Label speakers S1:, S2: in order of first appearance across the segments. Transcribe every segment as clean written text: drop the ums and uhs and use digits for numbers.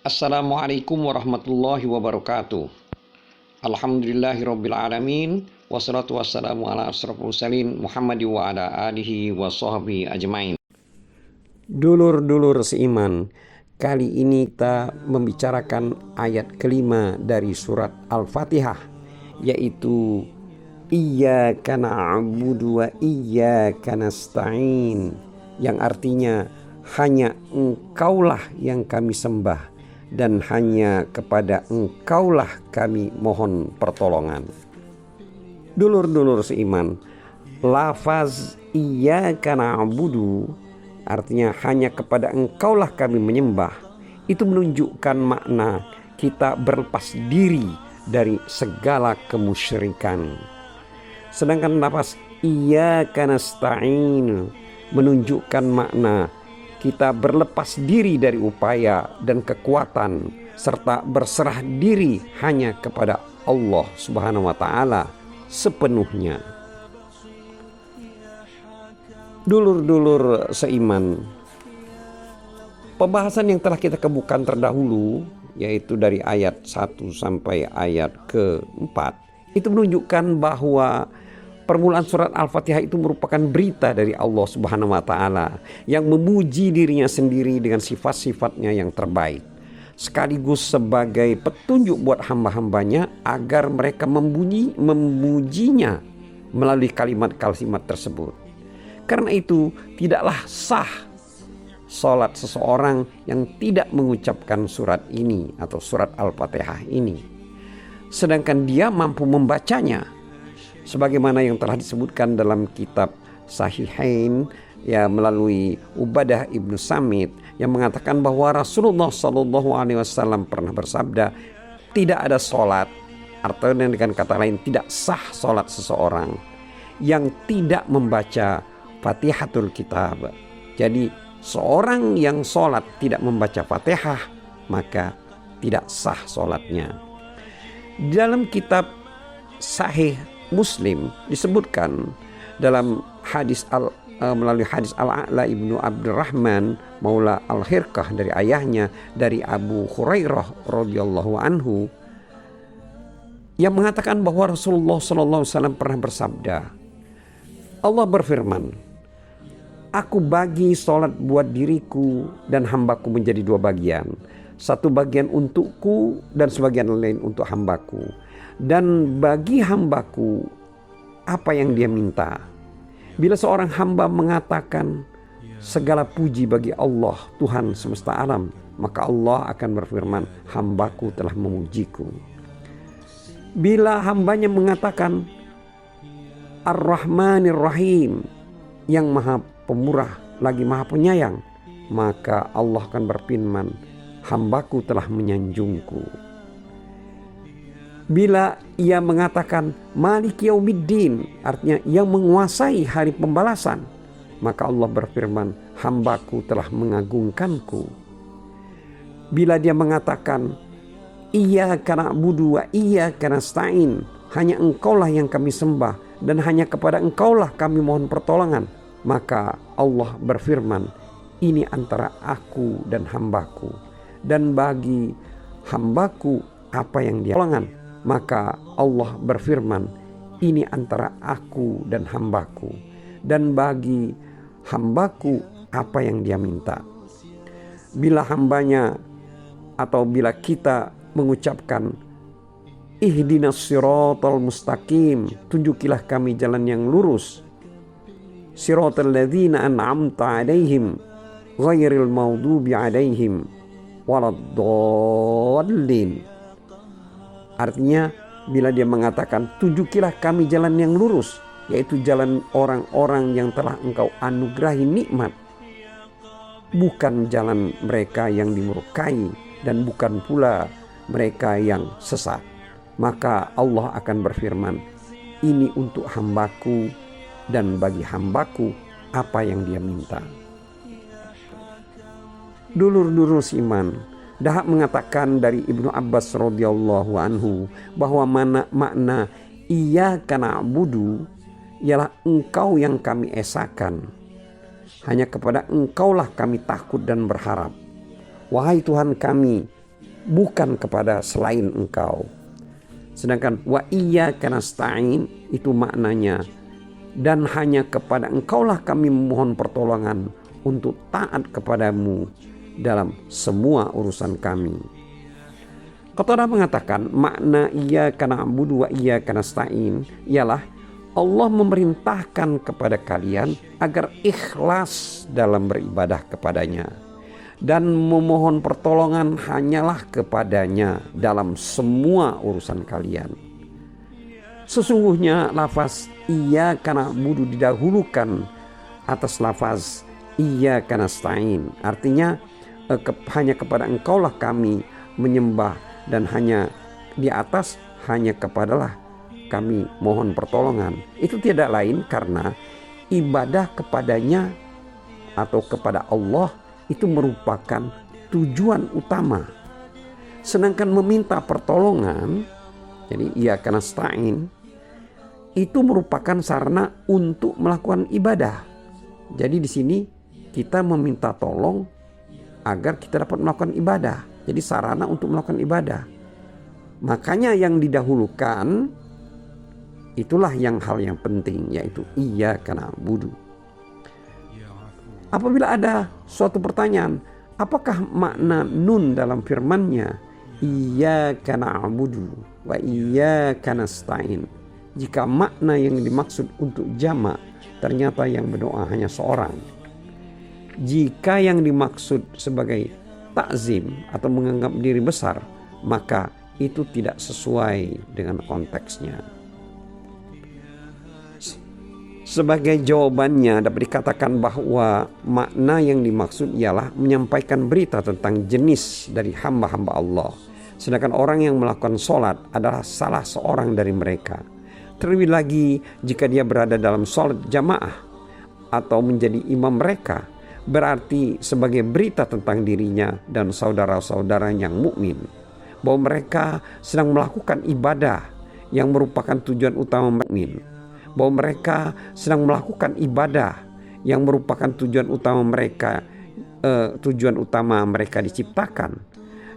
S1: Assalamualaikum warahmatullahi wabarakatuh. Alhamdulillahirabbil alamin wassalatu wassalamu ala asyrofil mursalin Muhammad wa ala alihi wa sahbihi ajmain. Dulur-dulur seiman, kali ini kita membicarakan ayat kelima dari surat Al-Fatihah, yaitu Iyyaka na'budu wa iyyaka nasta'in, yang artinya hanya Engkaulah yang kami sembah dan hanya kepada Engkaulah kami mohon pertolongan. Dulur-dulur seiman, lafaz Iyyaka na'budu artinya hanya kepada Engkaulah kami menyembah, itu menunjukkan makna kita berlepas diri dari segala kemusyrikan. Sedangkan lafaz Iyyaka nasta'in menunjukkan makna kita berlepas diri dari upaya dan kekuatan serta berserah diri hanya kepada Allah Subhanahu wa taala sepenuhnya. Dulur-dulur seiman, pembahasan yang telah kita kemukakan terdahulu, yaitu dari ayat 1 sampai ayat ke-4, itu menunjukkan bahwa permulaan surat Al-Fatihah itu merupakan berita dari Allah Subhanahu wa taala yang memuji dirinya sendiri dengan sifat-sifatnya yang terbaik, sekaligus sebagai petunjuk buat hamba-hambanya agar mereka memujinya melalui kalimat-kalimat tersebut. Karena itu tidaklah sah salat seseorang yang tidak mengucapkan surat ini atau surat Al-Fatihah ini, sedangkan dia mampu membacanya sebagaimana yang telah disebutkan dalam kitab Sahihain melalui Ubadah ibnu Samit yang mengatakan bahwa Rasulullah SAW pernah bersabda, tidak ada sholat, artinya dengan kata lain tidak sah sholat seseorang yang tidak membaca Fatihatul Kitab. Jadi seorang yang sholat tidak membaca Fatihah maka tidak sah sholatnya. Dalam kitab Sahih Muslim disebutkan dalam hadis melalui hadis Al-A'la ibnu Abdurrahman Maula Al-Hirqah dari ayahnya dari Abu Hurairah radhiyallahu anhu yang mengatakan bahwa Rasulullah SAW pernah bersabda, Allah berfirman, aku bagi sholat buat diriku dan hambaku menjadi dua bagian, satu bagian untukku dan sebagian lain untuk hambaku. Dan bagi hambaku apa yang dia minta. Bila seorang hamba mengatakan segala puji bagi Allah Tuhan semesta alam, maka Allah akan berfirman, hambaku telah memujiku. Bila hambanya mengatakan Ar-Rahmanir Rahim, yang maha pemurah lagi maha penyayang, maka Allah akan berfirman, hambaku telah menyanjungku. Bila ia mengatakan Malik Yaumiddin, artinya yang menguasai hari pembalasan, maka Allah berfirman, hambaku telah mengagungkanku. Bila dia mengatakan Iyyaka na'budu wa iyyaka nasta'in, hanya Engkaulah yang kami sembah dan hanya kepada Engkaulah kami mohon pertolongan, maka Allah berfirman, ini antara aku dan hambaku, dan bagi hambaku apa yang dia tolongan, maka Allah berfirman, ini antara aku dan hambaku, dan bagi hambaku apa yang dia minta. Bila hambanya atau bila kita mengucapkan ihdinas siratal mustaqim, tunjukilah kami jalan yang lurus, siratal ladzina an'amta alaihim ghairil maghdubi alaihim waladdallin. Artinya bila dia mengatakan tunjukilah kami jalan yang lurus, yaitu jalan orang-orang yang telah Engkau anugerahi nikmat, bukan jalan mereka yang dimurkai dan bukan pula mereka yang sesat. Maka Allah akan berfirman, ini untuk hambaku dan bagi hambaku apa yang dia minta. Dulur-dulur seiman, Dahak mengatakan dari Ibnu Abbas radhiyallahu anhu bahwa makna Iyyaka na'budu ialah Engkau yang kami esakan. Hanya kepada Engkaulah kami takut dan berharap. Wahai Tuhan kami bukan kepada selain Engkau. Sedangkan wa iyyaka nasta'in itu maknanya, dan hanya kepada Engkaulah kami memohon pertolongan untuk taat kepadamu dalam semua urusan kami. Qatadah mengatakan makna iyyaka na'budu wa iyyaka nasta'in ialah Allah memerintahkan kepada kalian agar ikhlas dalam beribadah kepadanya dan memohon pertolongan hanyalah kepadanya dalam semua urusan kalian. Sesungguhnya lafaz iyyaka na'budu didahulukan atas lafaz iyyaka nasta'in. Artinya hanya kepada Engkaulah kami menyembah, dan hanya di atas hanya kepadalah kami mohon pertolongan. Itu tidak lain karena ibadah kepadanya atau kepada Allah itu merupakan tujuan utama. Sedangkan meminta pertolongan, jadi iyyaka nasta'in, itu merupakan sarana untuk melakukan ibadah. Jadi di sini kita meminta tolong agar kita dapat melakukan ibadah. Jadi sarana untuk melakukan ibadah. Makanya yang didahulukan itulah hal yang penting, yaitu iyyaka na'budu. Apabila ada suatu pertanyaan, apakah makna nun dalam firman-Nya iyyaka na'budu wa iyyaka nasta'in? Jika makna yang dimaksud untuk jamak, ternyata yang berdoa hanya seorang. Jika yang dimaksud sebagai takzim atau menganggap diri besar, maka itu tidak sesuai dengan konteksnya. Sebagai jawabannya dapat dikatakan bahwa makna yang dimaksud ialah menyampaikan berita tentang jenis dari hamba-hamba Allah. Sedangkan orang yang melakukan sholat adalah salah seorang dari mereka. Terlebih lagi jika dia berada dalam sholat jamaah atau menjadi imam mereka, berarti sebagai berita tentang dirinya dan saudara-saudara yang mukmin bahwa mereka sedang melakukan ibadah yang merupakan tujuan utama mukmin. Bahwa mereka sedang melakukan ibadah yang merupakan tujuan utama mereka diciptakan,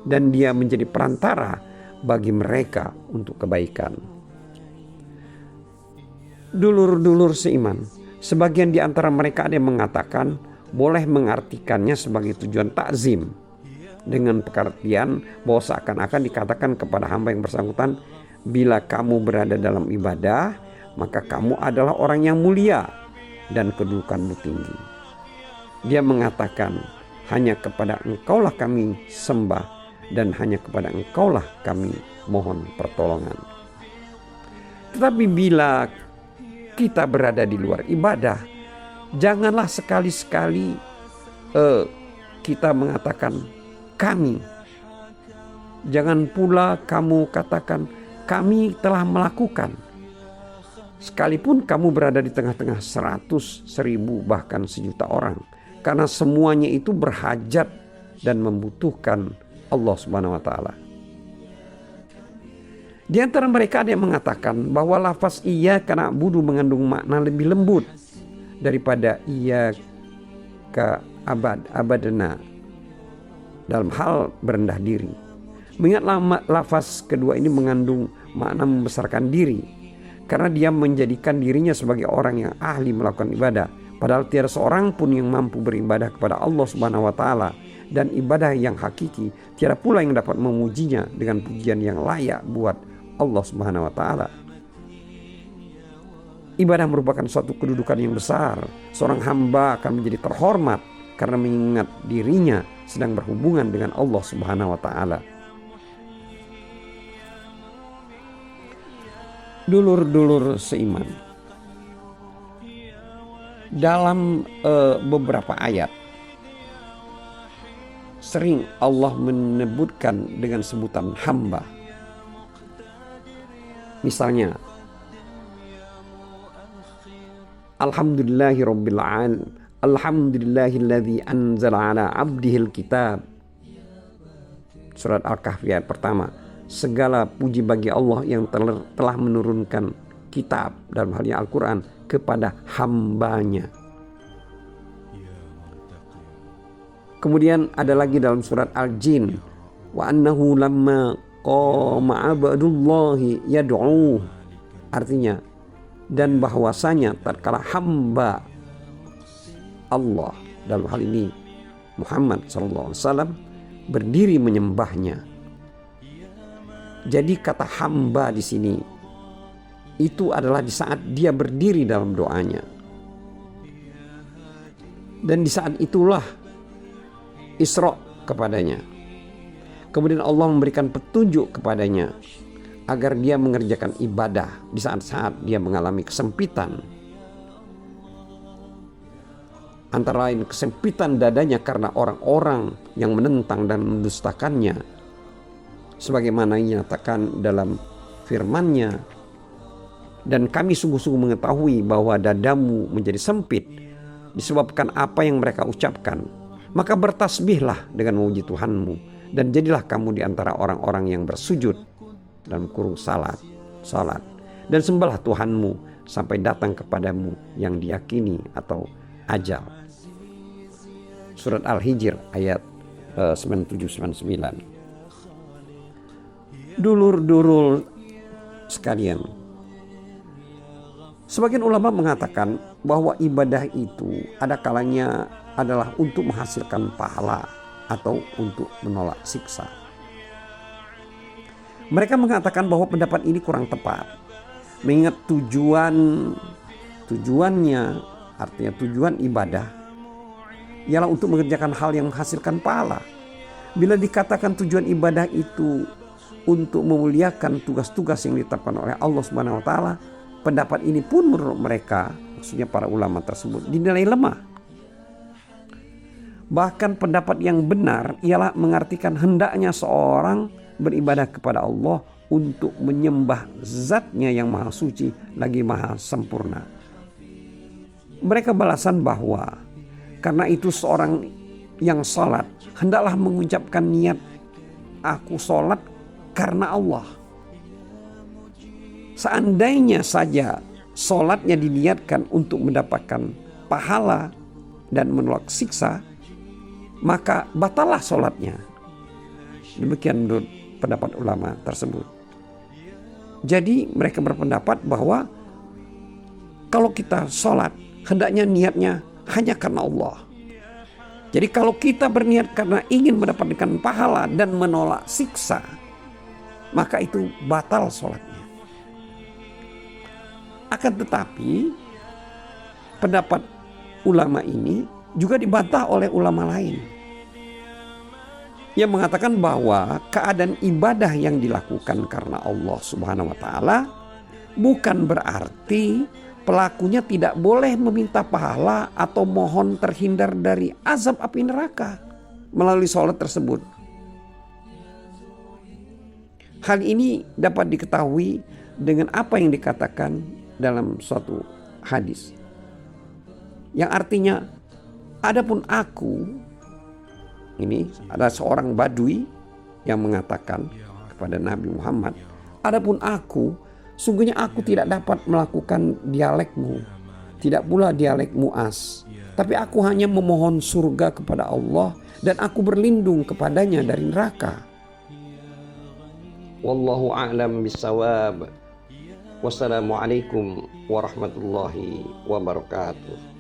S1: dan dia menjadi perantara bagi mereka untuk kebaikan. Dulur-dulur seiman, sebagian di antara mereka ada yang mengatakan boleh mengartikannya sebagai tujuan takzim, dengan pengertian bahwa seakan-akan dikatakan kepada hamba yang bersangkutan, bila kamu berada dalam ibadah maka kamu adalah orang yang mulia dan kedudukanmu tinggi. Dia mengatakan, hanya kepada Engkaulah kami sembah dan hanya kepada Engkaulah kami mohon pertolongan. Tetapi bila kita berada di luar ibadah, janganlah sekali-sekali kita mengatakan kami. Jangan pula kamu katakan kami telah melakukan. Sekalipun kamu berada di tengah-tengah 100, 1000, bahkan 1.000.000 orang. Karena semuanya itu berhajat dan membutuhkan Allah Subhanahu wa ta'ala. Di antara mereka ada yang mengatakan bahwa lafaz iyyaka na'budu mengandung makna lebih lembut daripada iyyaka abadna dalam hal berendah diri. Mengingatlah lafaz kedua ini mengandung makna membesarkan diri, karena dia menjadikan dirinya sebagai orang yang ahli melakukan ibadah. Padahal tiada seorang pun yang mampu beribadah kepada Allah Subhanahu wa ta'ala. Dan ibadah yang hakiki tiada pula yang dapat memujinya dengan pujian yang layak buat Allah Subhanahu wa ta'ala. Ibadah merupakan suatu kedudukan yang besar. Seorang hamba akan menjadi terhormat karena mengingat dirinya sedang berhubungan dengan Allah Subhanahu wa ta'ala. Dulur-dulur seiman, dalam beberapa ayat sering Allah menyebutkan dengan sebutan hamba. Misalnya, Alhamdulillahirabbil alamin, Alhamdulillahilladzi anzala ala abdihil kitab. Surat Al-Kahfi ayat pertama. Segala puji bagi Allah yang telah menurunkan kitab, dalam halnya Al-Quran, kepada hambanya. Kemudian ada lagi dalam surat Al-Jin, Wa annahu lamma qama abdullahi yad'u, artinya dan bahwasanya tatkala hamba Allah, dalam hal ini Muhammad SAW, berdiri menyembahnya. Jadi kata hamba di sini itu adalah di saat dia berdiri dalam doanya. Dan di saat itulah Isra kepadanya. Kemudian Allah memberikan petunjuk kepadanya agar dia mengerjakan ibadah di saat-saat dia mengalami kesempitan. Antara lain kesempitan dadanya karena orang-orang yang menentang dan mendustakannya. Sebagaimana dinyatakan dalam firman-Nya, dan kami sungguh-sungguh mengetahui bahwa dadamu menjadi sempit disebabkan apa yang mereka ucapkan. Maka bertasbihlah dengan memuji Tuhanmu, dan jadilah kamu di antara orang-orang yang bersujud dalam kurung salat, dan sembahlah Tuhanmu sampai datang kepadamu yang diyakini atau ajal. Surat Al-Hijr ayat 97-99. Dulur-dulur sekalian, sebagian ulama mengatakan bahwa ibadah itu ada kalanya adalah untuk menghasilkan pahala atau untuk menolak siksa. Mereka mengatakan bahwa pendapat ini kurang tepat, mengingat tujuannya, artinya tujuan ibadah ialah untuk mengerjakan hal yang menghasilkan pahala. Bila dikatakan tujuan ibadah itu untuk memuliakan tugas-tugas yang ditetapkan oleh Allah Subhanahu wa taala, pendapat ini pun menurut mereka, maksudnya para ulama tersebut, dinilai lemah. Bahkan pendapat yang benar ialah mengartikan hendaknya seorang beribadah kepada Allah untuk menyembah Zat-Nya yang maha suci lagi maha sempurna. Mereka balasan bahwa karena itu seorang yang salat hendaklah mengucapkan niat aku salat karena Allah. Seandainya saja salatnya diniatkan untuk mendapatkan pahala dan menolak siksa, maka batallah salatnya. Demikian menurut pendapat ulama tersebut. Jadi mereka berpendapat bahwa kalau kita salat hendaknya niatnya hanya karena Allah. Jadi kalau kita berniat karena ingin mendapatkan pahala dan menolak siksa, maka itu batal sholatnya. Akan tetapi pendapat ulama ini juga dibantah oleh ulama lain yang mengatakan bahwa keadaan ibadah yang dilakukan karena Allah Subhanahu wa taala bukan berarti pelakunya tidak boleh meminta pahala atau mohon terhindar dari azab api neraka melalui sholat tersebut. Hal ini dapat diketahui dengan apa yang dikatakan dalam suatu hadis, yang artinya adapun aku, ini ada seorang badui yang mengatakan kepada Nabi Muhammad, adapun aku, sungguhnya aku tidak dapat melakukan dialekmu, tidak pula dialek Mu'az, tapi aku hanya memohon surga kepada Allah dan aku berlindung kepadanya dari neraka. Wallahu a'lam bissawab. Wassalamualaikum warahmatullahi wabarakatuh.